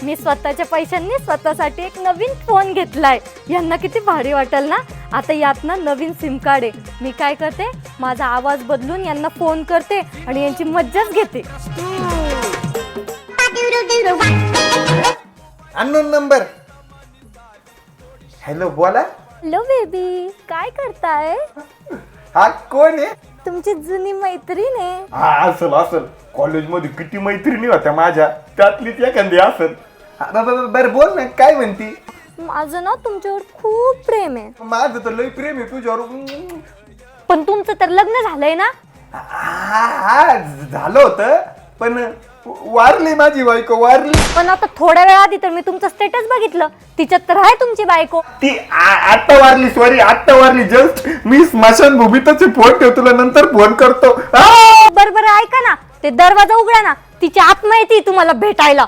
मी स्वतःच्या पैशांनी स्वतःसाठी एक नवीन फोन घेतलाय. यांना किती भारी वाटेल ना. आता यात ना नवीन सिम कार्ड आहे. मी काय करते, माझा आवाज बदलून यांना फोन करते आणि यांची मज्जाच घेते. Unknown number. हॅलो बोला. हॅलो बेबी, काय करताय? हा कोण आहे? तुमची जुनी मैत्रीण आहे. हा असल कॉलेजमध्ये किती मैत्रिणी होत्या माझ्या, त्यातलीच एखादी असल. बर बोल ना, काय म्हणती? माझं ना तुमच्यावर खूप प्रेम आहे. माझं तर लय प्रेम आहे तुझ्यावर. पण तुमचं तर लग्न झालंय ना? हा झालं होतं, पण वारली माझी बायको, वारली. पण आता थोड्या वेळ आधी तर मी तुमचं स्टेटस बघितलं, तिच्यात तर आहे तुमची बायको. ती आत्ता वारली, सॉरी आत्ता वारली. जस्ट मी स्मशानभूमीतच फोन ठेव, तुला नंतर फोन करतो. बरं ऐका ना, ते दरवाजा उघडा ना, तिची आत्मा येते तुम्हाला भेटायला.